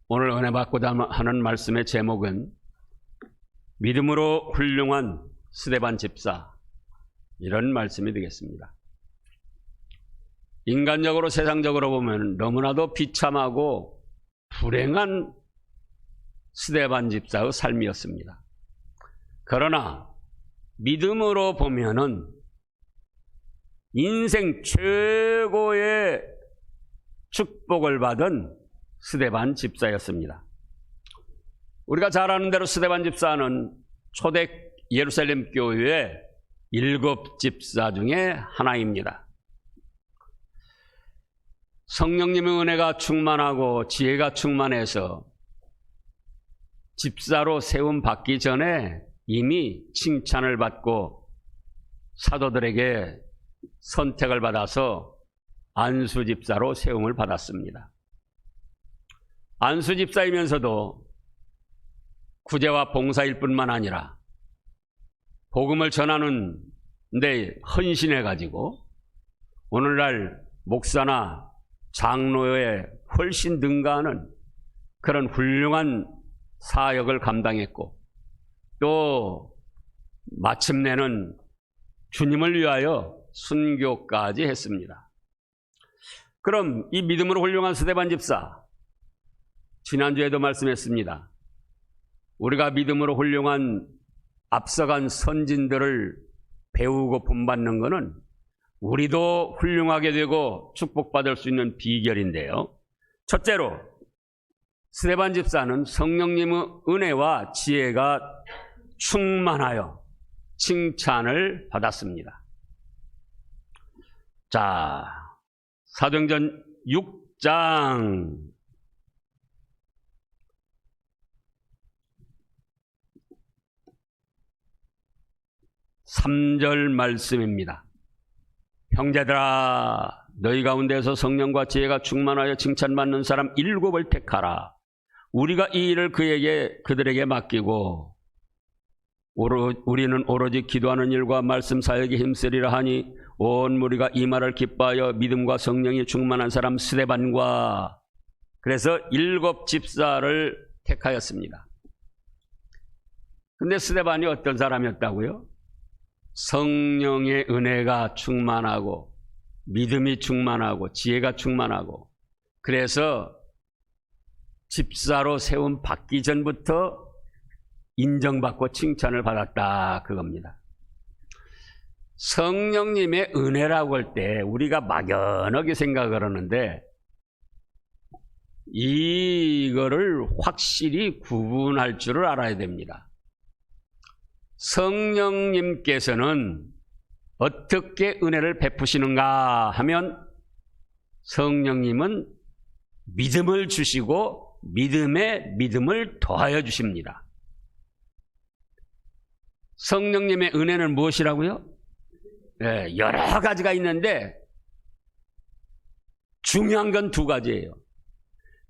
오늘 은혜 받고자 하는 말씀의 제목은 믿음으로 훌륭한 스데반 집사, 이런 말씀이 되겠습니다. 인간적으로 세상적으로 보면 너무나도 비참하고 불행한 스데반 집사의 삶이었습니다. 그러나 믿음으로 보면은 인생 최고의 축복을 받은 스데반 집사였습니다. 우리가 잘 아는 대로 스데반 집사는 초대 예루살렘 교회의 7 집사 중에 하나입니다. 성령님의 은혜가 충만하고 지혜가 충만해서 집사로 세움 받기 전에 이미 칭찬을 받고 사도들에게 선택을 받아서 안수 집사로 세움을 받았습니다. 안수 집사이면서도 구제와 봉사일 뿐만 아니라 복음을 전하는 데 헌신해가지고 오늘날 목사나 장로에 훨씬 능가하는 그런 훌륭한 사역을 감당했고, 또 마침내는 주님을 위하여 순교까지 했습니다. 그럼 이 믿음으로 훌륭한 스데반 집사, 지난주에도 말씀했습니다. 우리가 믿음으로 훌륭한 앞서간 선진들을 배우고 본받는 것은 우리도 훌륭하게 되고 축복받을 수 있는 비결인데요. 첫째로 스데반 집사는 성령님의 은혜와 지혜가 충만하여 칭찬을 받았습니다. 자, 사도행전 6장 3절 말씀입니다. 형제들아, 너희 가운데서 성령과 지혜가 충만하여 칭찬받는 사람 7을 택하라. 우리가 이 일을 그들에게 맡기고 우리는 오로지 기도하는 일과 말씀 사역에 힘쓰리라 하니 온 무리가 이 말을 기뻐하여 믿음과 성령이 충만한 사람 스데반과, 그래서 7 집사를 택하였습니다. 근데 스데반이 어떤 사람이었다고요? 성령의 은혜가 충만하고 믿음이 충만하고 지혜가 충만하고, 그래서 집사로 세움 받기 전부터 인정받고 칭찬을 받았다, 그겁니다. 성령님의 은혜라고 할 때 우리가 막연하게 생각을 하는데 이거를 확실히 구분할 줄을 알아야 됩니다. 성령님께서는 어떻게 은혜를 베푸시는가 하면 성령님은 믿음을 주시고 믿음에 믿음을 더하여 주십니다. 성령님의 은혜는 무엇이라고요? 네, 여러 가지가 있는데 중요한 건 2가지예요.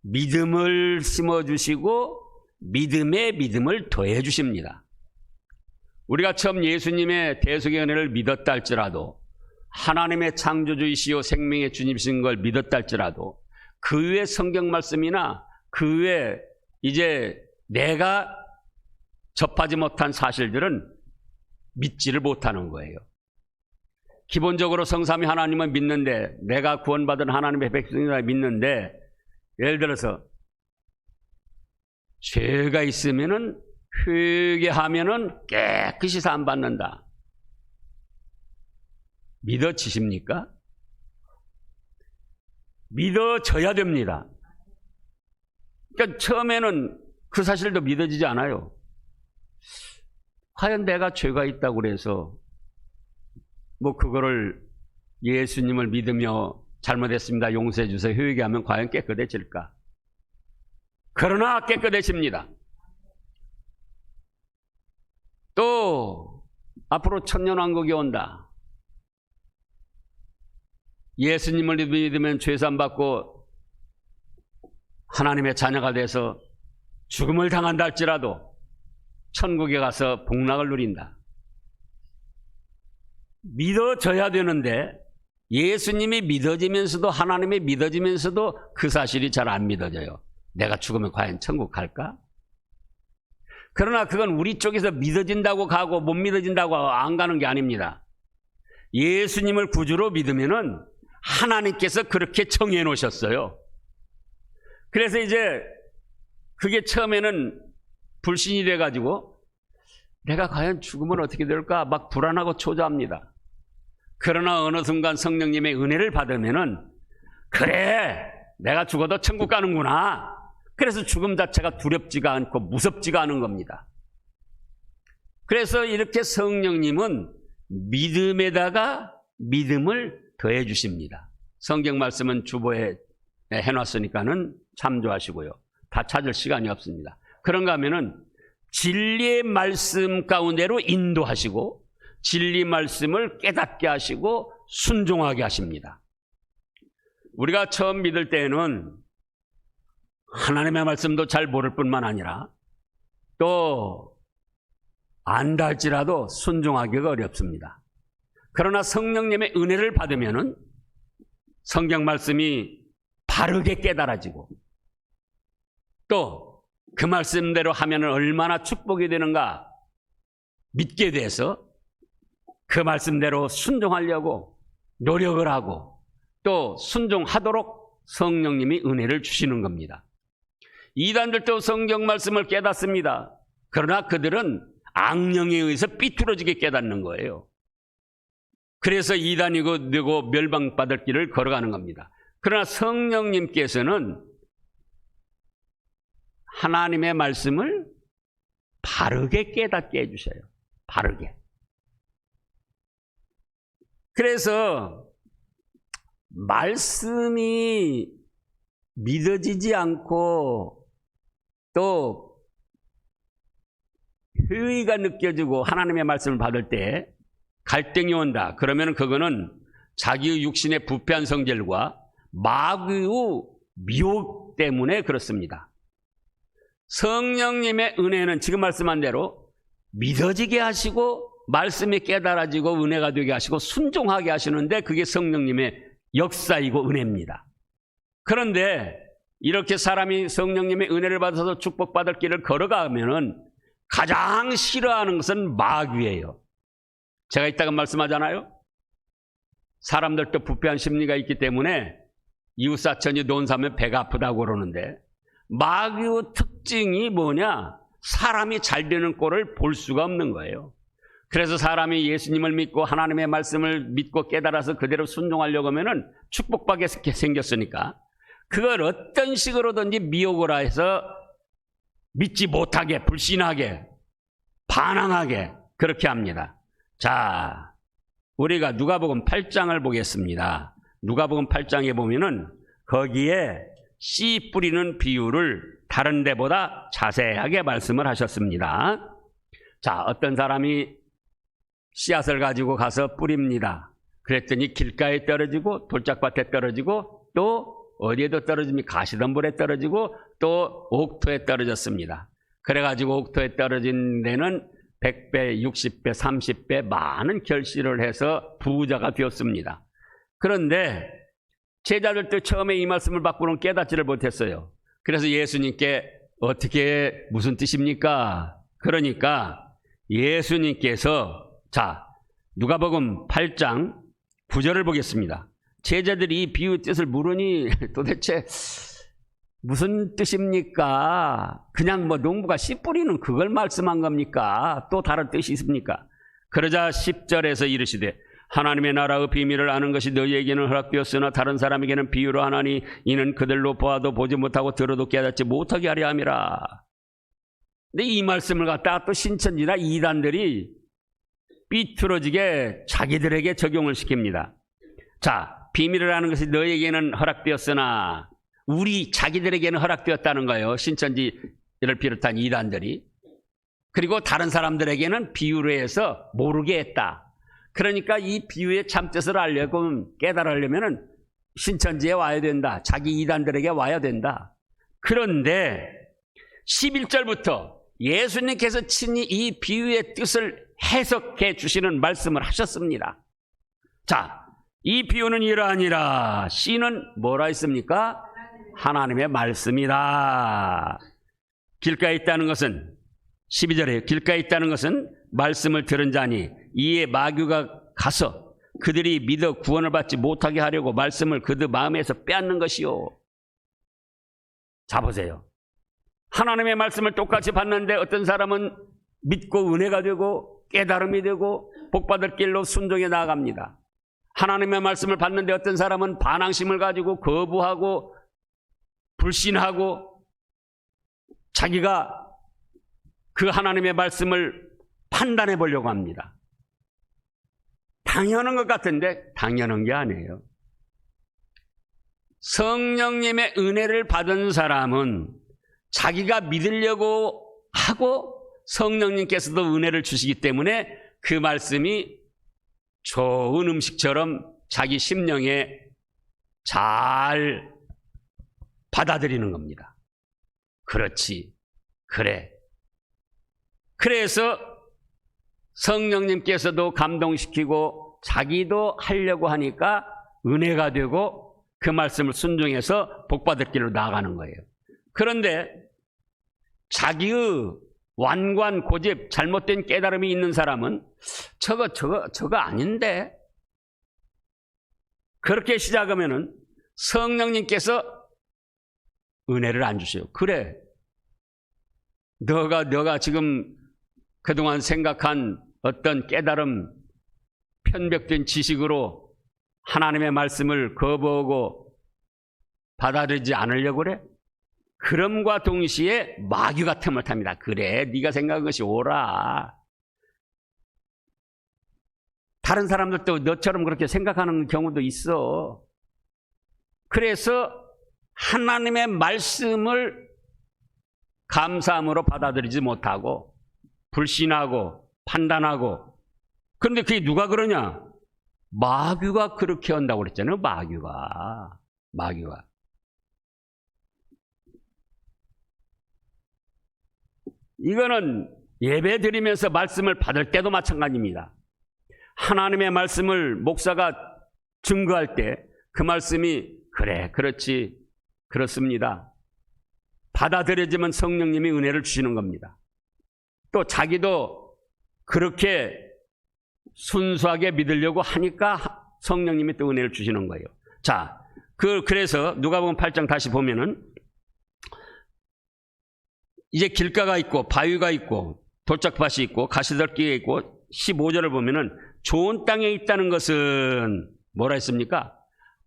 믿음을 심어주시고 믿음에 믿음을 더해 주십니다. 우리가 처음 예수님의 대속의 은혜를 믿었다 할지라도, 하나님의 창조주이시오 생명의 주님이신 걸 믿었다 할지라도 그 외 성경 말씀이나 그 외 이제 내가 접하지 못한 사실들은 믿지를 못하는 거예요. 기본적으로 성삼위 하나님은 믿는데, 내가 구원받은 하나님의 백성이라 믿는데, 예를 들어서 죄가 있으면은 회개하면은 깨끗이 사함받는다. 믿어지십니까? 믿어져야 됩니다. 그러니까 처음에는 그 사실도 믿어지지 않아요. 과연 내가 죄가 있다고 그래서 그거를 예수님을 믿으며 잘못했습니다, 용서해 주세요, 회개하면 과연 깨끗해질까? 그러나 깨끗해집니다. 또 앞으로 천년왕국이 온다. 예수님을 믿으면 죄산 받고 하나님의 자녀가 돼서 죽음을 당한다 할지라도 천국에 가서 복락을 누린다. 믿어져야 되는데 예수님이 믿어지면서도, 하나님이 믿어지면서도 그 사실이 잘 안 믿어져요. 내가 죽으면 과연 천국 갈까? 그러나 그건 우리 쪽에서 믿어진다고 가고 못 믿어진다고 안 가는 게 아닙니다. 예수님을 구주로 믿으면은 하나님께서 그렇게 정해 놓으셨어요. 그래서 이제 그게 처음에는 불신이 돼가지고 내가 과연 죽으면 어떻게 될까 막 불안하고 초조합니다. 그러나 어느 순간 성령님의 은혜를 받으면은 그래 내가 죽어도 천국 가는구나. 그래서 죽음 자체가 두렵지가 않고 무섭지가 않은 겁니다. 그래서 이렇게 성령님은 믿음에다가 믿음을 더해 주십니다. 성경 말씀은 주보에 해놨으니까는 참조하시고요. 다 찾을 시간이 없습니다. 그런가 하면은 진리의 말씀 가운데로 인도하시고 진리 말씀을 깨닫게 하시고 순종하게 하십니다. 우리가 처음 믿을 때에는 하나님의 말씀도 잘 모를 뿐만 아니라 또 안다 할지라도 순종하기가 어렵습니다. 그러나 성령님의 은혜를 받으면은 성경 말씀이 바르게 깨달아지고 또 그 말씀대로 하면 얼마나 축복이 되는가 믿게 돼서 그 말씀대로 순종하려고 노력을 하고 또 순종하도록 성령님이 은혜를 주시는 겁니다. 이단들도 성경 말씀을 깨닫습니다. 그러나 그들은 악령에 의해서 삐뚤어지게 깨닫는 거예요. 그래서 이단이고 되고 멸망받을 길을 걸어가는 겁니다. 그러나 성령님께서는 하나님의 말씀을 바르게 깨닫게 해주셔요. 바르게. 그래서 말씀이 믿어지지 않고 또 회의가 느껴지고 하나님의 말씀을 받을 때 갈등이 온다. 그러면 그거는 자기의 육신의 부패한 성질과 마귀의 미혹 때문에 그렇습니다. 성령님의 은혜는 지금 말씀한 대로 믿어지게 하시고 말씀이 깨달아지고 은혜가 되게 하시고 순종하게 하시는데 그게 성령님의 역사이고 은혜입니다. 그런데 이렇게 사람이 성령님의 은혜를 받아서 축복받을 길을 걸어가면은 가장 싫어하는 것은 마귀예요. 제가 이따가 말씀하잖아요. 사람들도 부패한 심리가 있기 때문에 이웃사촌이 돈 사면 배가 아프다고 그러는데 마귀의 특징이 뭐냐? 사람이 잘 되는 꼴을 볼 수가 없는 거예요. 그래서 사람이 예수님을 믿고 하나님의 말씀을 믿고 깨달아서 그대로 순종하려고 하면은 축복받게 생겼으니까 그걸 어떤 식으로든지 미혹을 해서 믿지 못하게, 불신하게, 반항하게 그렇게 합니다. 자, 우리가 누가복음 8장을 보겠습니다. 누가복음 8장에 보면은 거기에 씨 뿌리는 비유를 다른 데보다 자세하게 말씀을 하셨습니다. 자, 어떤 사람이 씨앗을 가지고 가서 뿌립니다. 그랬더니 길가에 떨어지고 돌짝밭에 떨어지고 또 어디에도 떨어집니까? 가시덤불에 떨어지고 또 옥토에 떨어졌습니다. 그래가지고 옥토에 떨어진 데는 100배, 60배, 30배 많은 결실을 해서 부자가 되었습니다. 그런데 제자들도 처음에 이 말씀을 받고는 깨닫지를 못했어요. 그래서 예수님께 어떻게 무슨 뜻입니까? 그러니까 예수님께서 자 누가복음 8장 9절을 보겠습니다. 제자들이 이 비유 뜻을 물으니 도대체 무슨 뜻입니까? 그냥 뭐 농부가 씨 뿌리는 그걸 말씀한 겁니까? 또 다른 뜻이 있습니까? 그러자 10절에서 이르시되 하나님의 나라의 비밀을 아는 것이 너희에게는 허락되었으나 다른 사람에게는 비유로 하나니 이는 그들로 보아도 보지 못하고 들어도 깨닫지 못하게 하려 함이라. 근데 이 말씀을 갖다가 또 신천지나 이단들이 삐뚤어지게 자기들에게 적용을 시킵니다. 자, 비밀을 아는 것이 너희에게는 허락되었으나 우리 자기들에게는 허락되었다는 거예요. 신천지를 비롯한 이단들이. 그리고 다른 사람들에게는 비유로 해서 모르게 했다. 그러니까 이 비유의 참뜻을 알려고 깨달으려면 신천지에 와야 된다. 자기 이단들에게 와야 된다. 그런데 11절부터 예수님께서 친히 이 비유의 뜻을 해석해 주시는 말씀을 하셨습니다. 자, 이 비유는 이러하니라. 씨는 뭐라 했습니까? 하나님의 말씀이다. 길가에 있다는 것은 12절에 길가에 있다는 것은 말씀을 들은 자니 이에 마귀가 가서 그들이 믿어 구원을 받지 못하게 하려고 말씀을 그들 마음에서 빼앗는 것이요. 자 보세요. 하나님의 말씀을 똑같이 받는데 어떤 사람은 믿고 은혜가 되고 깨달음이 되고 복받을 길로 순종해 나아갑니다. 하나님의 말씀을 받는데 어떤 사람은 반항심을 가지고 거부하고 불신하고 자기가 그 하나님의 말씀을 판단해 보려고 합니다. 당연한 것 같은데 당연한 게 아니에요. 성령님의 은혜를 받은 사람은 자기가 믿으려고 하고 성령님께서도 은혜를 주시기 때문에 그 말씀이 좋은 음식처럼 자기 심령에 잘 받아들이는 겁니다. 그렇지, 그래. 그래서 성령님께서도 감동시키고 자기도 하려고 하니까 은혜가 되고 그 말씀을 순종해서 복받을 길로 나아가는 거예요. 그런데 자기의 완관 고집 잘못된 깨달음이 있는 사람은 저거 아닌데 그렇게 시작하면은 성령님께서 은혜를 안 주세요. 그래, 너가 지금 그동안 생각한 어떤 깨달음, 편벽된 지식으로 하나님의 말씀을 거부하고 받아들이지 않으려고 그래? 그럼과 동시에 마귀가 틈을 탑니다. 그래, 네가 생각한 것이 옳아. 다른 사람들도 너처럼 그렇게 생각하는 경우도 있어. 그래서 하나님의 말씀을 감사함으로 받아들이지 못하고 불신하고 판단하고. 그런데 그게 누가 그러냐? 마귀가 그렇게 한다고 그랬잖아요. 마귀가. 이거는 예배 드리면서 말씀을 받을 때도 마찬가지입니다. 하나님의 말씀을 목사가 증거할 때 그 말씀이 그래, 그렇지, 그렇습니다. 받아들여지면 성령님이 은혜를 주시는 겁니다. 또 자기도 그렇게 순수하게 믿으려고 하니까 성령님이 또 은혜를 주시는 거예요. 자, 그래서 누가복음 8장 다시 보면은 이제 길가가 있고 바위가 있고 돌짝밭이 있고 가시떨기가 있고 15절을 보면은 좋은 땅에 있다는 것은 뭐라 했습니까?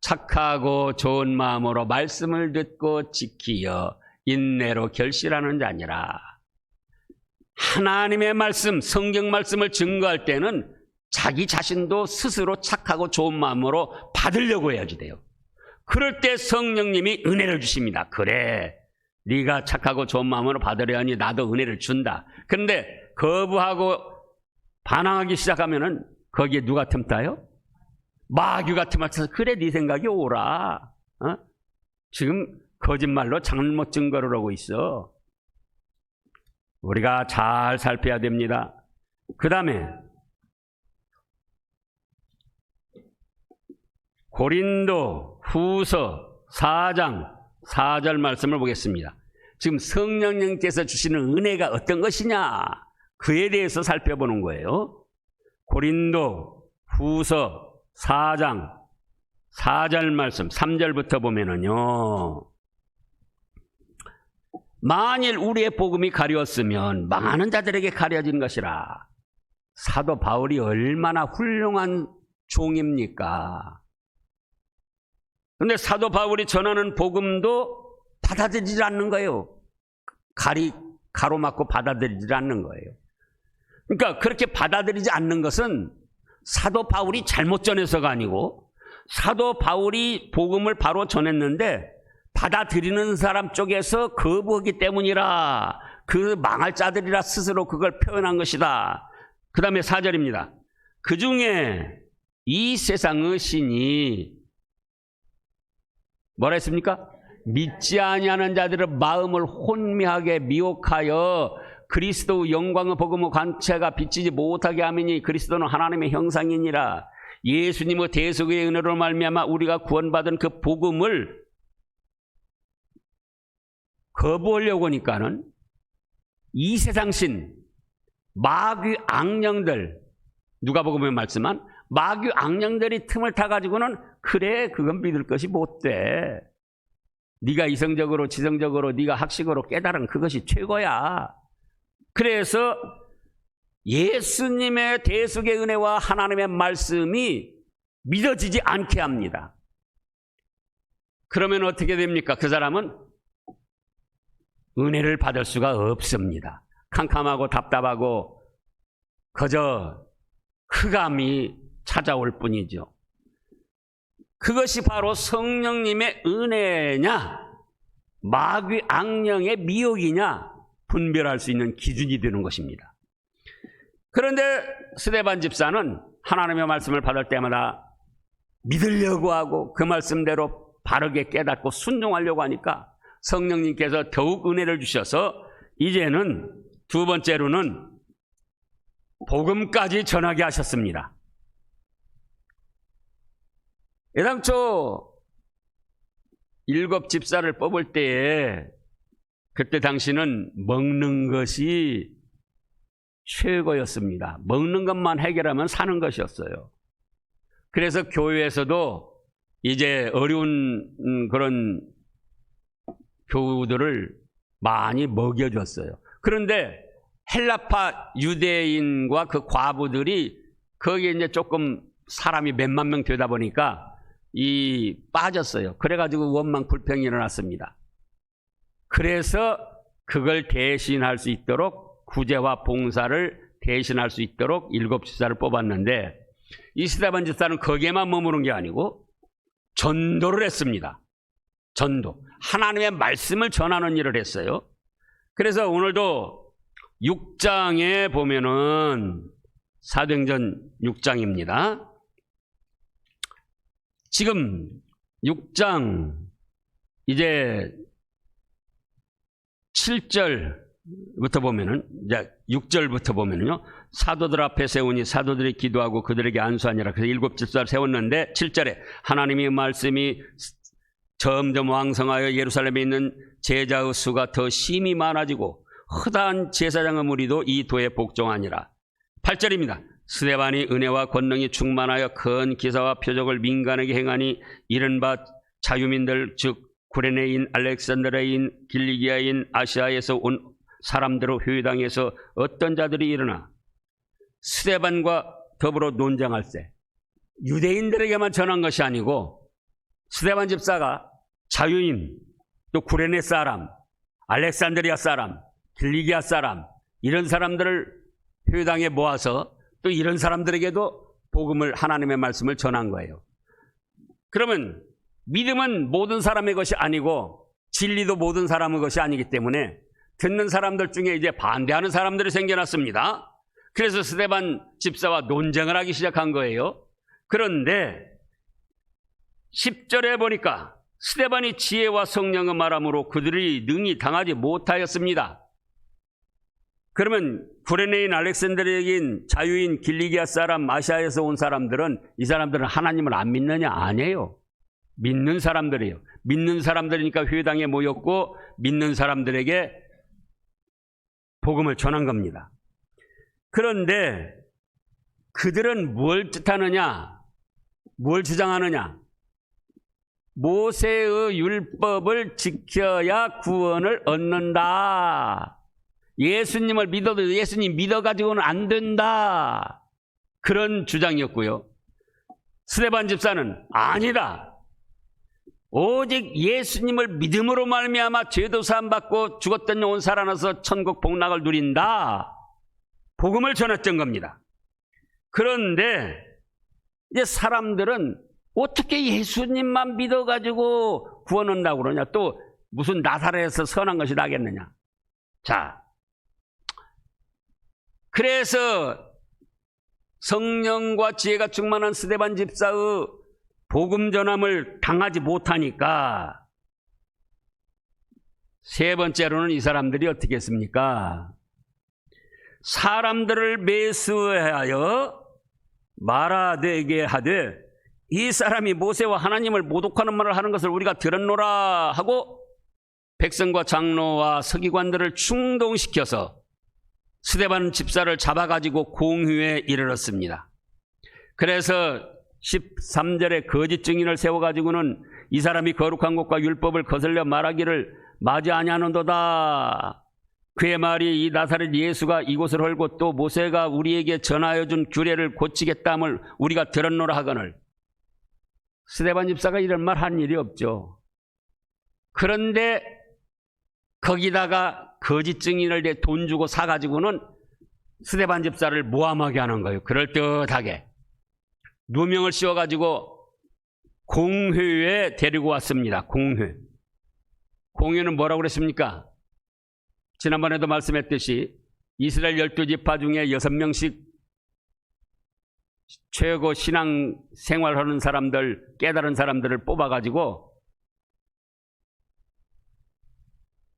착하고 좋은 마음으로 말씀을 듣고 지키어 인내로 결실하는 자니라. 하나님의 말씀, 성경 말씀을 증거할 때는 자기 자신도 스스로 착하고 좋은 마음으로 받으려고 해야지 돼요. 그럴 때 성령님이 은혜를 주십니다. 그래, 네가 착하고 좋은 마음으로 받으려 하니 나도 은혜를 준다. 그런데 거부하고 반항하기 시작하면은 거기에 누가 틈타요? 마귀가 틈타서 그래, 네 생각이 옳아. 지금 거짓말로 잘못 증거를 하고 있어. 우리가 잘 살펴야 됩니다. 그 다음에 고린도 후서 4장 4절 말씀을 보겠습니다. 지금 성령님께서 주시는 은혜가 어떤 것이냐, 그에 대해서 살펴보는 거예요. 고린도 후서 4장 4절 말씀 3절부터 보면은요, 만일 우리의 복음이 가려웠으면 많은 자들에게 가려진 것이라. 사도 바울이 얼마나 훌륭한 종입니까? 그런데 사도 바울이 전하는 복음도 받아들이지 않는 거예요. 가로막고 받아들이지 않는 거예요. 그러니까 그렇게 받아들이지 않는 것은 사도 바울이 잘못 전해서가 아니고 사도 바울이 복음을 바로 전했는데 받아들이는 사람 쪽에서 거부하기 때문이라, 그 망할 자들이라 스스로 그걸 표현한 것이다. 그 다음에 4절입니다. 그 중에 이 세상의 신이 뭐라 했습니까? 믿지 아니하는 자들의 마음을 혼미하게 미혹하여 그리스도의 영광의 복음의 관체가 비치지 못하게 하미니 그리스도는 하나님의 형상이니라. 예수님의 대속의 은혜로 말미암아 우리가 구원받은 그 복음을 거부하려고 하니까는 이 세상신 마귀 악령들, 누가복음에 말씀한 마귀 악령들이 틈을 타가지고는 그래 그건 믿을 것이 못돼. 네가 이성적으로 지성적으로 네가 학식으로 깨달은 그것이 최고야. 그래서 예수님의 대속의 은혜와 하나님의 말씀이 믿어지지 않게 합니다. 그러면 어떻게 됩니까? 그 사람은 은혜를 받을 수가 없습니다. 캄캄하고 답답하고 그저 흑암이 찾아올 뿐이죠. 그것이 바로 성령님의 은혜냐 마귀 악령의 미혹이냐 분별할 수 있는 기준이 되는 것입니다. 그런데 스데반 집사는 하나님의 말씀을 받을 때마다 믿으려고 하고 그 말씀대로 바르게 깨닫고 순종하려고 하니까 성령님께서 더욱 은혜를 주셔서 이제는 두 번째로는 복음까지 전하게 하셨습니다. 애당초 7 집사를 뽑을 때에 그때 당시는 먹는 것이 최고였습니다. 먹는 것만 해결하면 사는 것이었어요. 그래서 교회에서도 이제 어려운 그런 교우들을 많이 먹여줬어요. 그런데 헬라파 유대인과 그 과부들이 거기에 이제 조금 사람이 몇만 명 되다 보니까 빠졌어요. 그래가지고 원망 불평이 일어났습니다. 그래서 그걸 대신할 수 있도록 구제와 봉사를 대신할 수 있도록 7 집사를 뽑았는데 이 스데반 집사는 거기에만 머무른 게 아니고 전도를 했습니다. 전도. 하나님의 말씀을 전하는 일을 했어요. 그래서 오늘도 6장에 보면은 사도행전 6장입니다. 지금 6장 이제 7절부터 보면은 이제 6절부터 보면은요. 사도들 앞에 세우니 사도들이 기도하고 그들에게 안수하니라. 그래서 7 집사를 세웠는데 7절에 하나님의 말씀이 점점 왕성하여 예루살렘에 있는 제자의 수가 더 심히 많아지고 허다한 제사장의 무리도 이 도에 복종하니라. 8절입니다. 스데반이 은혜와 권능이 충만하여 큰 기사와 표적을 민간에게 행하니 이른바 자유민들 즉 구레네인, 알렉산드라인, 길리기아인, 아시아에서 온 사람들의 회당에서 어떤 자들이 일어나 스데반과 더불어 논쟁할세. 유대인들에게만 전한 것이 아니고 스데반 집사가 자유인, 또 구레네 사람, 알렉산드리아 사람, 길리기아 사람 이런 사람들을 회당에 모아서 또 이런 사람들에게도 복음을 하나님의 말씀을 전한 거예요. 그러면 믿음은 모든 사람의 것이 아니고 진리도 모든 사람의 것이 아니기 때문에 듣는 사람들 중에 이제 반대하는 사람들이 생겨났습니다. 그래서 스데반 집사와 논쟁을 하기 시작한 거예요. 그런데 10절에 보니까 스데반이 지혜와 성령의 말함으로 그들이 능히 당하지 못하였습니다. 그러면 구레네인, 알렉산드리아인, 자유인, 길리기아 사람, 아시아에서 온 사람들은 이 사람들은 하나님을 안 믿느냐? 아니에요. 믿는 사람들이에요. 믿는 사람들이니까 회당에 모였고 믿는 사람들에게 복음을 전한 겁니다. 그런데 그들은 뭘 뜻하느냐? 뭘 주장하느냐? 모세의 율법을 지켜야 구원을 얻는다. 예수님을 믿어도 예수님 믿어가지고는 안 된다. 그런 주장이었고요. 스데반 집사는 아니다. 오직 예수님을 믿음으로 말미암아 죄도 사함받고 죽었던 영혼 살아나서 천국 복락을 누린다. 복음을 전했던 겁니다. 그런데 이제 사람들은 어떻게 예수님만 믿어가지고 구원 얻는다고 그러냐. 또 무슨 나사렛에서 선한 것이 나겠느냐. 자, 그래서 성령과 지혜가 충만한 스데반 집사의 복음 전함을 당하지 못하니까 세 번째로는 이 사람들이 어떻게 했습니까? 사람들을 매수하여 말하되게 하되 이 사람이 모세와 하나님을 모독하는 말을 하는 것을 우리가 들었노라 하고 백성과 장로와 서기관들을 충동시켜서 스데반 집사를 잡아가지고 공회에 이르렀습니다. 그래서 13절에 거짓 증인을 세워가지고는 이 사람이 거룩한 것과 율법을 거슬려 말하기를 맞이 아니하는도다. 그의 말이 이 나사렛 예수가 이곳을 헐고 또 모세가 우리에게 전하여 준 규례를 고치겠다함을 우리가 들었노라 하거늘. 스데반 집사가 이런 말 한 일이 없죠. 그런데 거기다가 거짓 증인을 돈 주고 사가지고는 스데반 집사를 모함하게 하는 거예요. 그럴듯하게 누명을 씌워가지고 공회에 데리고 왔습니다. 공회는 뭐라고 그랬습니까? 지난번에도 말씀했듯이 이스라엘 12지파 중에 6명씩 최고 신앙 생활하는 사람들, 깨달은 사람들을 뽑아가지고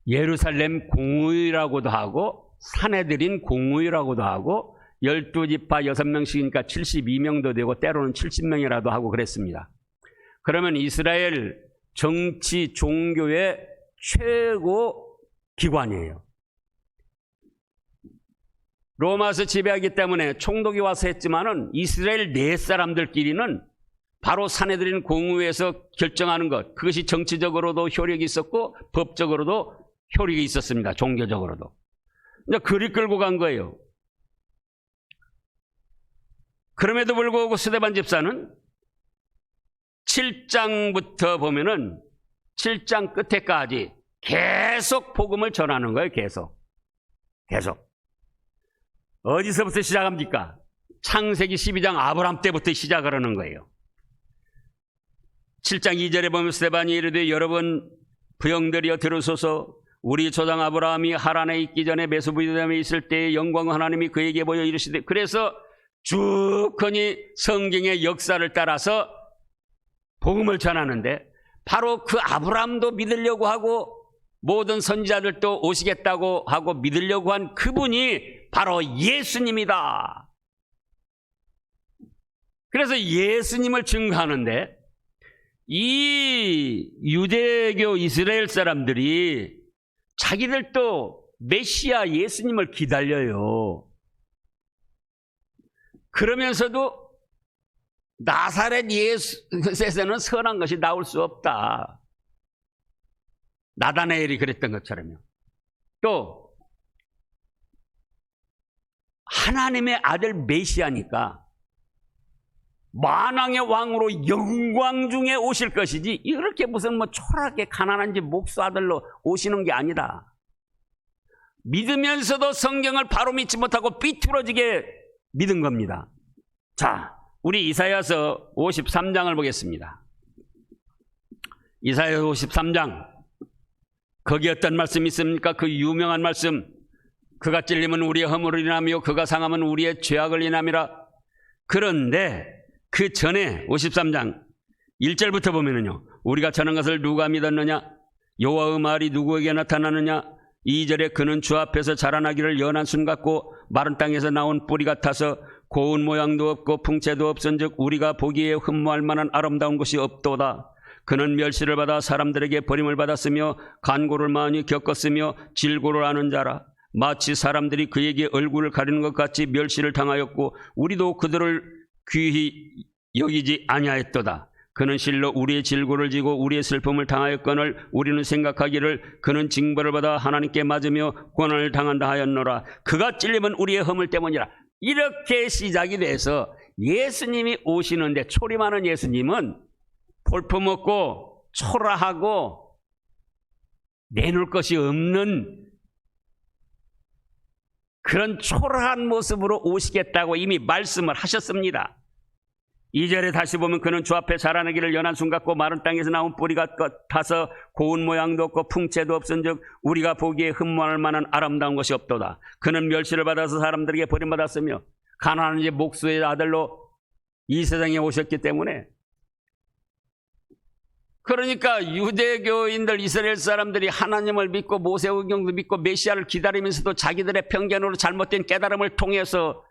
예루살렘 공의라고도 하고 산헤드린 공의라고도 하고 12지파 6명씩이니까 72명도 되고 때로는 70명이라도 하고 그랬습니다. 그러면 이스라엘 정치 종교의 최고 기관이에요. 로마서 지배하기 때문에 총독이 와서 했지만은 이스라엘 내 사람들끼리는 바로 산헤드린 공의에서 결정하는 것, 그것이 정치적으로도 효력이 있었고 법적으로도 효력이 있었습니다. 종교적으로도. 이제 그리 끌고 간 거예요. 그럼에도 불구하고 스데반 집사는 7장부터 보면은 7장 끝에까지 계속 복음을 전하는 거예요. 계속. 어디서부터 시작합니까? 창세기 12장 아브람 때부터 시작을 하는 거예요. 7장 2절에 보면 스데반이 이르되 여러분 부형들이여 들으소서. 우리 조상 아브라함이 하란에 있기 전에 메소포타미아에 있을 때의 영광 하나님이 그에게 보여 이르시되, 그래서 쭉하니 성경의 역사를 따라서 복음을 전하는데 바로 그 아브라함도 믿으려고 하고 모든 선지자들도 오시겠다고 하고 믿으려고 한 그분이 바로 예수님이다. 그래서 예수님을 증거하는데 이 유대교 이스라엘 사람들이 자기들도 메시아 예수님을 기다려요. 그러면서도 나사렛 예수에서는 선한 것이 나올 수 없다. 나다나엘이 그랬던 것처럼요. 또 하나님의 아들 메시아니까 만왕의 왕으로 영광 중에 오실 것이지 이렇게 무슨 초라하게 가난한 집 목수 아들로 오시는 게 아니다. 믿으면서도 성경을 바로 믿지 못하고 삐뚤어지게 믿은 겁니다. 자, 우리 이사야서 53장을 보겠습니다. 이사야서 53장. 거기 어떤 말씀이 있습니까? 그 유명한 말씀. 그가 찔림은 우리의 허물을 인하며 그가 상함은 우리의 죄악을 인함이라. 그런데 그 전에 53장 1절부터 보면은요, 우리가 전한 것을 누가 믿었느냐? 여호와의 말이 누구에게 나타나느냐? 2절에 그는 주 앞에서 자라나기를 연한 순 같고 마른 땅에서 나온 뿌리 같아서 고운 모양도 없고 풍채도 없은즉 우리가 보기에 흠모할 만한 아름다운 것이 없도다. 그는 멸시를 받아 사람들에게 버림을 받았으며 간고를 많이 겪었으며 질고를 아는 자라. 마치 사람들이 그에게 얼굴을 가리는 것 같이 멸시를 당하였고 우리도 그들을 귀히 여기지 아니하였도다. 그는 실로 우리의 질고를 지고 우리의 슬픔을 당하였거늘 우리는 생각하기를 그는 징벌을 받아 하나님께 맞으며 고난을 당한다 하였노라. 그가 찔림은 우리의 허물 때문이라. 이렇게 시작이 돼서 예수님이 오시는데, 초림하는 예수님은 볼품없고 초라하고 내놓을 것이 없는 그런 초라한 모습으로 오시겠다고 이미 말씀을 하셨습니다. 2절에 다시 보면 그는 주 앞에 자라나기를 연한 순 같고 마른 땅에서 나온 뿌리 같아서 고운 모양도 없고 풍채도 없은즉 우리가 보기에 흠모할 만한 아름다운 것이 없도다. 그는 멸시를 받아서 사람들에게 버림받았으며 가난한 집 목수의 아들로 이 세상에 오셨기 때문에, 그러니까 유대교인들 이스라엘 사람들이 하나님을 믿고 모세오경도 믿고 메시아를 기다리면서도 자기들의 편견으로 잘못된 깨달음을 통해서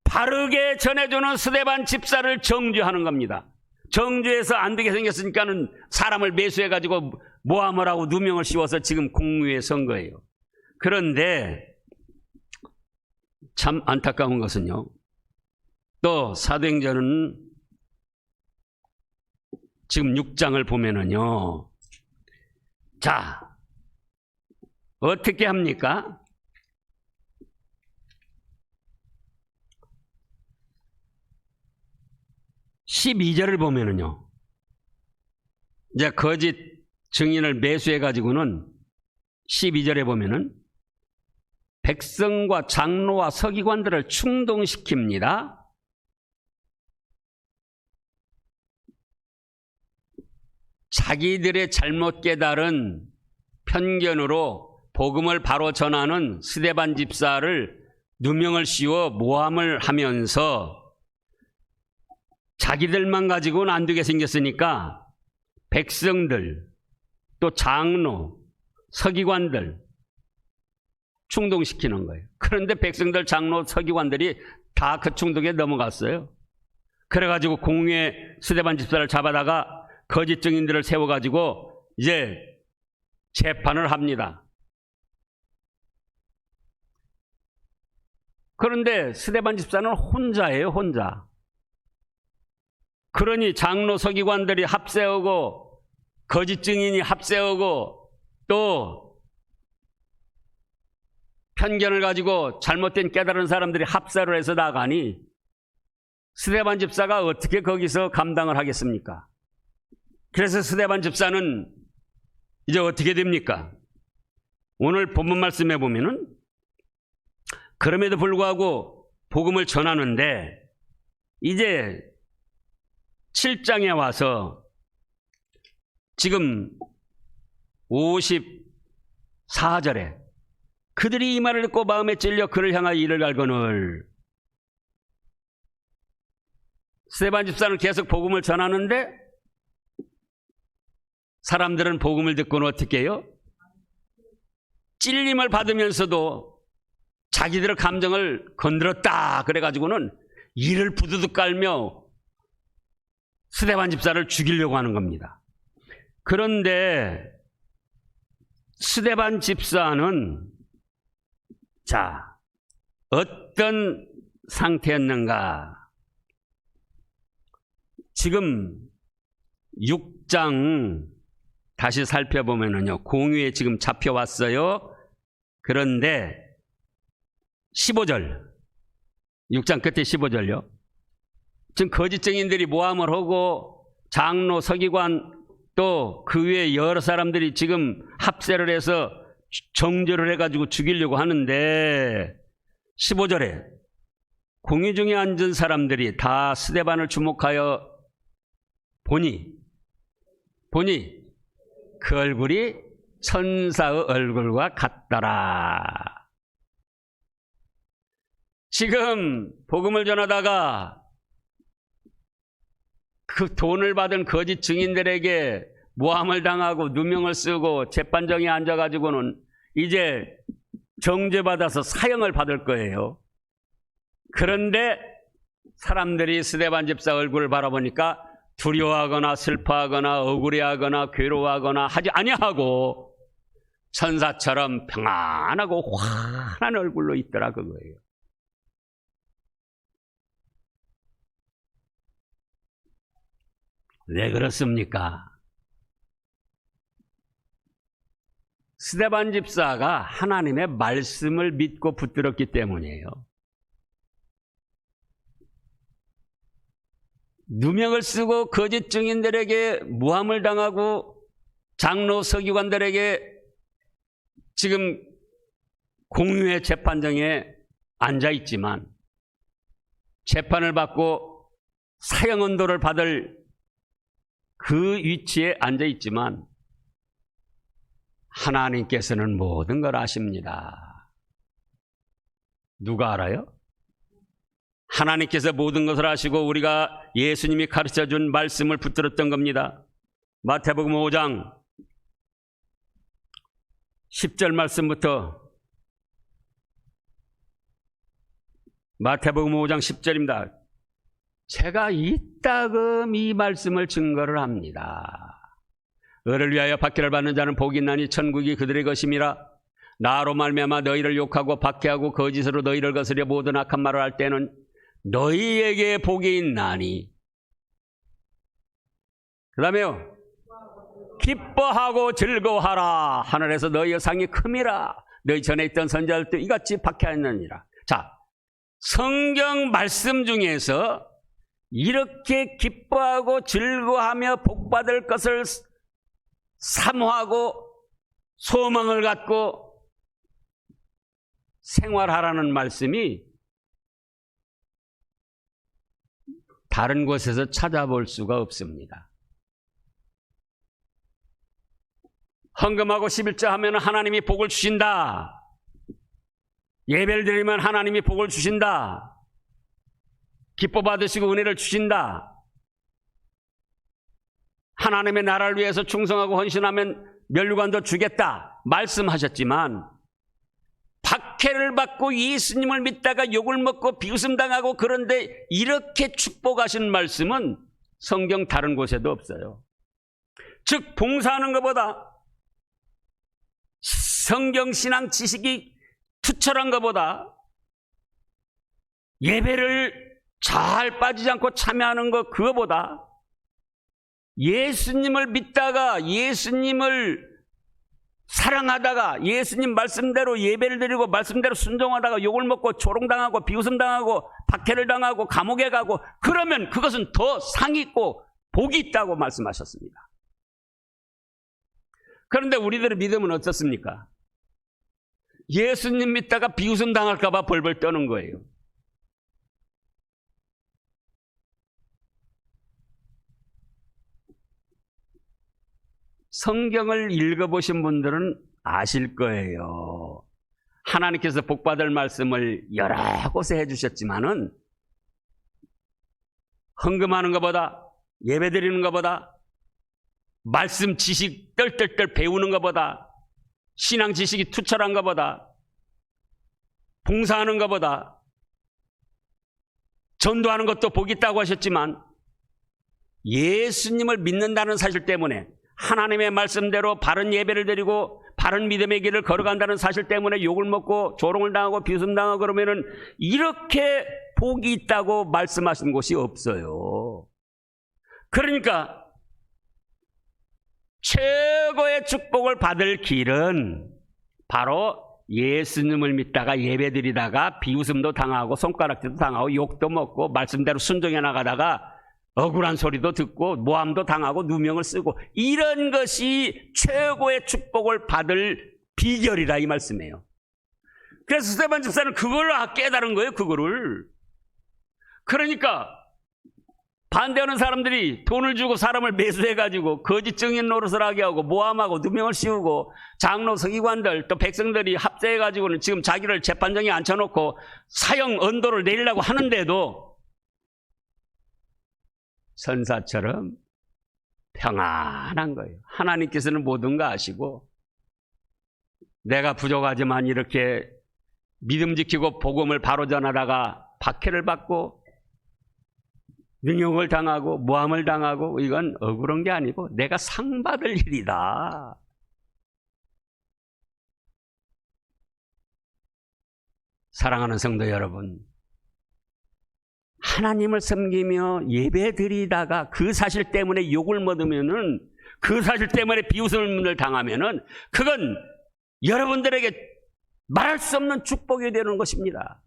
바르게 전해주는 스데반 집사를 정죄하는 겁니다. 정죄해서 안 되게 생겼으니까는 사람을 매수해가지고 모함을 하고 누명을 씌워서 지금 공유에 선 거예요. 그런데 참 안타까운 것은요, 또 사도행전은 지금 6장을 보면은요, 자, 어떻게 합니까? (12절을) 보면은요, 이제 거짓 증인을 매수해가지고는 12절에 보면은 백성과 장로와 서기관들을 충동시킵니다. 자기들의 잘못 깨달은 편견으로 복음을 바로 전하는 스데반 집사를 누명을 씌워 모함을 하면서 자기들만 가지고는 안 되게 생겼으니까 백성들, 또 장로, 서기관들 충동시키는 거예요. 그런데 백성들, 장로, 서기관들이 다 그 충동에 넘어갔어요. 그래가지고 공유에 스데반 집사를 잡아다가 거짓 증인들을 세워가지고 이제 재판을 합니다. 그런데 스데반 집사는 혼자예요, 혼자. 그러니 장로 서기관들이 합세하고 거짓 증인이 합세하고 또 편견을 가지고 잘못된 깨달은 사람들이 합세를 해서 나가니 스데반 집사가 어떻게 거기서 감당을 하겠습니까? 그래서 스데반 집사는 이제 어떻게 됩니까? 오늘 본문 말씀에 보면은 그럼에도 불구하고 복음을 전하는데 이제 7장에 와서 지금 54절에 그들이 이 말을 듣고 마음에 찔려 그를 향하여 이를 갈거늘. 스데반 집사는 계속 복음을 전하는데 사람들은 복음을 듣고는 어떻게 해요? 찔림을 받으면서도 자기들의 감정을 건드렸다 그래가지고는 이를 부두둑 깔며 스데반 집사를 죽이려고 하는 겁니다. 그런데 스데반 집사는 자, 어떤 상태였는가? 지금 6장 다시 살펴보면은요, 공유에 지금 잡혀왔어요. 그런데 15절, 6장 끝에 15절요. 지금 거짓 증인들이 모함을 하고 장로, 서기관 또 그 외에 여러 사람들이 지금 합세를 해서 정죄를 해가지고 죽이려고 하는데 15절에 공유 중에 앉은 사람들이 다 스데반을 주목하여 보니 그 얼굴이 천사의 얼굴과 같더라. 지금 복음을 전하다가 그 돈을 받은 거짓 증인들에게 모함을 당하고 누명을 쓰고 재판정에 앉아가지고는 이제 정죄받아서 사형을 받을 거예요. 그런데 사람들이 스데반 집사 얼굴을 바라보니까 두려워하거나 슬퍼하거나 억울해하거나 괴로워하거나 하지 아니하고 천사처럼 평안하고 환한 얼굴로 있더라 그거예요. 왜 그렇습니까? 스데반 집사가 하나님의 말씀을 믿고 붙들었기 때문이에요. 누명을 쓰고 거짓 증인들에게 모함을 당하고 장로 서기관들에게 지금 공유의 재판정에 앉아 있지만 재판을 받고 사형 언도를 받을 그 위치에 앉아 있지만 하나님께서는 모든 걸 아십니다. 누가 알아요? 하나님께서 모든 것을 아시고 우리가 예수님이 가르쳐준 말씀을 붙들었던 겁니다. 마태복음 5장 10절 말씀부터 마태복음 5장 10절입니다. 제가 이따금 이 말씀을 증거를 합니다. 너를 위하여 박해를 받는 자는 복이 있나니 천국이 그들의 것임이라. 나로 말미암아 너희를 욕하고 박해하고 거짓으로 너희를 거스려 모든 악한 말을 할 때는 너희에게 복이 있나니. 그 다음에요, 기뻐하고 즐거워하라. 하늘에서 너희의 상이 큼이라. 너희 전에 있던 선지자들도 이같이 박해하였느니라. 자, 성경 말씀 중에서 이렇게 기뻐하고 즐거워하며 복받을 것을 사모하고 소망을 갖고 생활하라는 말씀이 다른 곳에서 찾아볼 수가 없습니다. 헌금하고 11조 하면 하나님이 복을 주신다. 예배를 드리면 하나님이 복을 주신다. 기뻐 받으시고 은혜를 주신다. 하나님의 나라를 위해서 충성하고 헌신하면 면류관도 주겠다 말씀하셨지만, 박해를 받고 예수님을 믿다가 욕을 먹고 비웃음당하고 그런데 이렇게 축복하신 말씀은 성경 다른 곳에도 없어요. 즉, 봉사하는 것보다, 성경신앙 지식이 투철한 것보다, 예배를 잘 빠지지 않고 참여하는 것, 그거보다 예수님을 믿다가 예수님을 사랑하다가 예수님 말씀대로 예배를 드리고 말씀대로 순종하다가 욕을 먹고 조롱당하고 비웃음당하고 박해를 당하고 감옥에 가고 그러면 그것은 더 상이 있고 복이 있다고 말씀하셨습니다. 그런데 우리들의 믿음은 어떻습니까? 예수님 믿다가 비웃음 당할까 봐 벌벌 떠는 거예요. 성경을 읽어보신 분들은 아실 거예요. 하나님께서 복받을 말씀을 여러 곳에 해주셨지만은 헌금하는 것보다, 예배 드리는 것보다, 말씀 지식 떨떨떨 배우는 것보다, 신앙 지식이 투철한 것보다, 봉사하는 것보다, 전도하는 것도 복이 있다고 하셨지만, 예수님을 믿는다는 사실 때문에, 하나님의 말씀대로 바른 예배를 드리고 바른 믿음의 길을 걸어간다는 사실 때문에 욕을 먹고 조롱을 당하고 비웃음당하고 그러면은 이렇게 복이 있다고 말씀하신 곳이 없어요. 그러니까 최고의 축복을 받을 길은 바로 예수님을 믿다가 예배 드리다가 비웃음도 당하고 손가락질도 당하고 욕도 먹고 말씀대로 순종해 나가다가 억울한 소리도 듣고 모함도 당하고 누명을 쓰고 이런 것이 최고의 축복을 받을 비결이라 이 말씀이에요. 그래서 스데반 집사는 그걸 깨달은 거예요. 그거를. 그러니까 반대하는 사람들이 돈을 주고 사람을 매수해가지고 거짓 증인 노릇을 하게 하고 모함하고 누명을 씌우고 장로 서기관들 또 백성들이 합세해가지고는 지금 자기를 재판정에 앉혀놓고 사형 언도를 내리려고 하는데도 선사처럼 평안한 거예요. 하나님께서는 모든 거 아시고 내가 부족하지만 이렇게 믿음 지키고 복음을 바로 전하다가 박해를 받고 능욕을 당하고 모함을 당하고 이건 억울한 게 아니고 내가 상 받을 일이다. 사랑하는 성도 여러분, 하나님을 섬기며 예배 드리다가 그 사실 때문에 욕을 먹으면은, 그 사실 때문에 비웃음을 당하면은 그건 여러분들에게 말할 수 없는 축복이 되는 것입니다.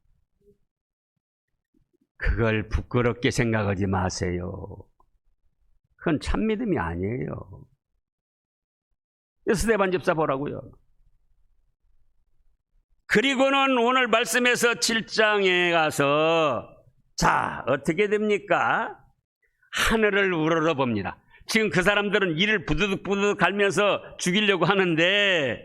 그걸 부끄럽게 생각하지 마세요. 그건 참 믿음이 아니에요. 스데반 집사 보라고요. 그리고는 오늘 말씀에서 7장에 가서 자, 어떻게 됩니까? 하늘을 우러러봅니다. 지금 그 사람들은 이를 부두둑부두둑 갈면서 죽이려고 하는데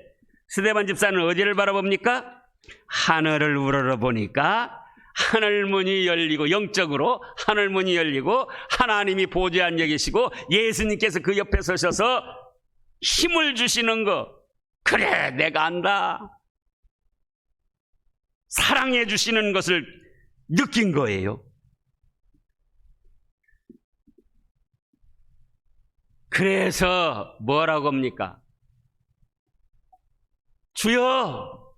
스데반 집사는 어디를 바라봅니까? 하늘을 우러러보니까 하늘문이 열리고, 영적으로 하늘문이 열리고 하나님이 보좌에 앉아 계시고 예수님께서 그 옆에 서셔서 힘을 주시는 거. 그래, 내가 안다. 사랑해 주시는 것을 느낀 거예요. 그래서 뭐라고 합니까? 주여,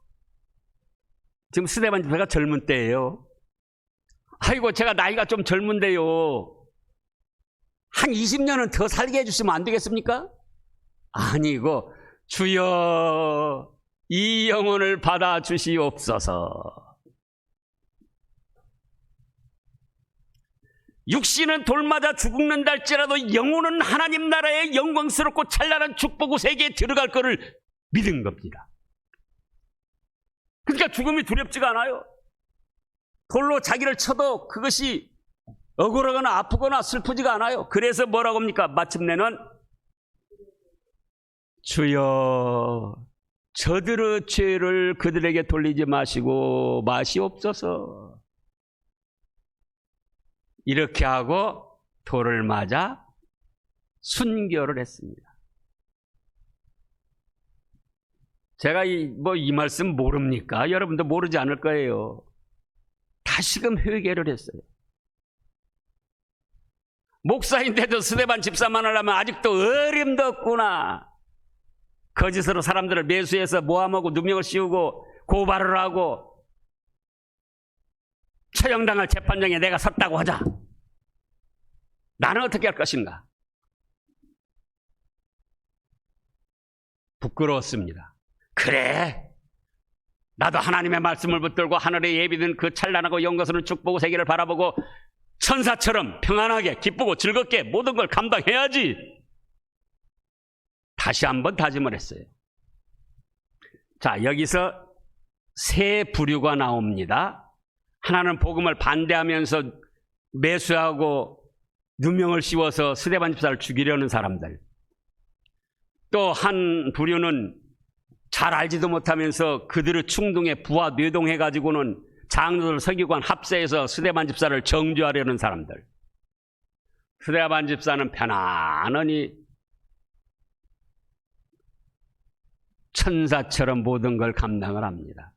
지금 스데반 집사가 젊은 때예요. 아이고, 제가 나이가 좀 젊은데요, 한 20년은 더 살게 해주시면 안 되겠습니까? 아니고, 주여, 이 영혼을 받아주시옵소서. 육신은 돌맞아 죽는다 할지라도 영혼은 하나님 나라의 영광스럽고 찬란한 축복 세계에 들어갈 것을 믿은 겁니다. 그러니까 죽음이 두렵지가 않아요. 돌로 자기를 쳐도 그것이 억울하거나 아프거나 슬프지가 않아요. 그래서 뭐라고 합니까? 마침내는 주여, 저들의 죄를 그들에게 돌리지 마시고 마시옵소서. 이렇게 하고 돌을 맞아 순교를 했습니다. 제가 이 말씀 모릅니까? 여러분도 모르지 않을 거예요. 다시금 회개를 했어요. 목사인데도 스데반 집사만을 하면 아직도 어림도 없구나. 거짓으로 사람들을 매수해서 모함하고 누명을 씌우고 고발을 하고 처형당할 재판장에 내가 섰다고 하자. 나는 어떻게 할 것인가? 부끄러웠습니다. 그래, 나도 하나님의 말씀을 붙들고 하늘에 예비된 그 찬란하고 영광스러운 축복 세계를 바라보고 천사처럼 평안하게 기쁘고 즐겁게 모든 걸 감당해야지. 다시 한번 다짐을 했어요. 자, 여기서 세 부류가 나옵니다. 하나는 복음을 반대하면서 매수하고 누명을 씌워서 스데반 집사를 죽이려는 사람들. 또 한 부류는 잘 알지도 못하면서 그들의 충동에 부하 뇌동해가지고는 장로들 서기관 합세해서 스데반 집사를 정죄하려는 사람들. 스데반 집사는 편안하니 천사처럼 모든 걸 감당을 합니다.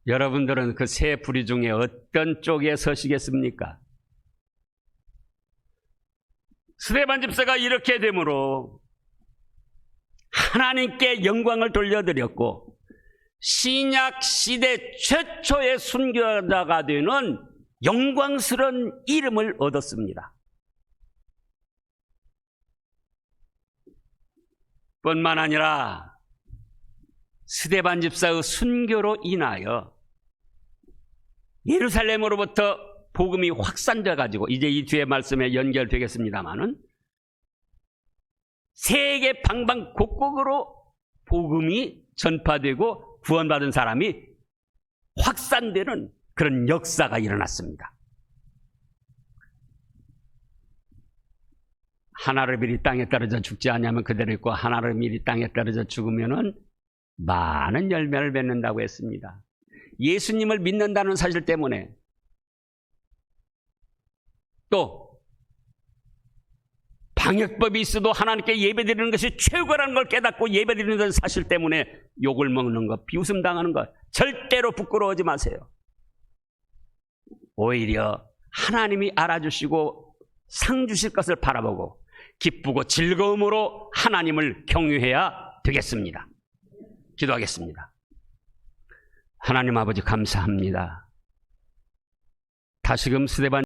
여러분들은 그 세 부류 중에 어떤 쪽에 서시겠습니까? 스데반 집사가 이렇게 되므로 하나님께 영광을 돌려드렸고 신약 시대 최초의 순교자가 되는 영광스러운 이름을 얻었습니다. 뿐만 아니라 스데반 집사의 순교로 인하여 예루살렘으로부터 복음이 확산돼 가지고 이제 이 뒤에 말씀에 연결되겠습니다마는 세계 방방 곳곳으로 복음이 전파되고 구원받은 사람이 확산되는 그런 역사가 일어났습니다. 하나르밀이 땅에 떨어져 죽지 않으면 그대로 있고 하나르밀이 땅에 떨어져 죽으면은 많은 열매를 맺는다고 했습니다. 예수님을 믿는다는 사실 때문에 또 방역법이 있어도 하나님께 예배드리는 것이 최고라는 걸 깨닫고 예배드리는 사실 때문에 욕을 먹는 것, 비웃음 당하는 것 절대로 부끄러워하지 마세요. 오히려 하나님이 알아주시고 상 주실 것을 바라보고 기쁘고 즐거움으로 하나님을 경유해야 되겠습니다. 기도하겠습니다. 하나님 아버지 감사합니다. 다시금 스데반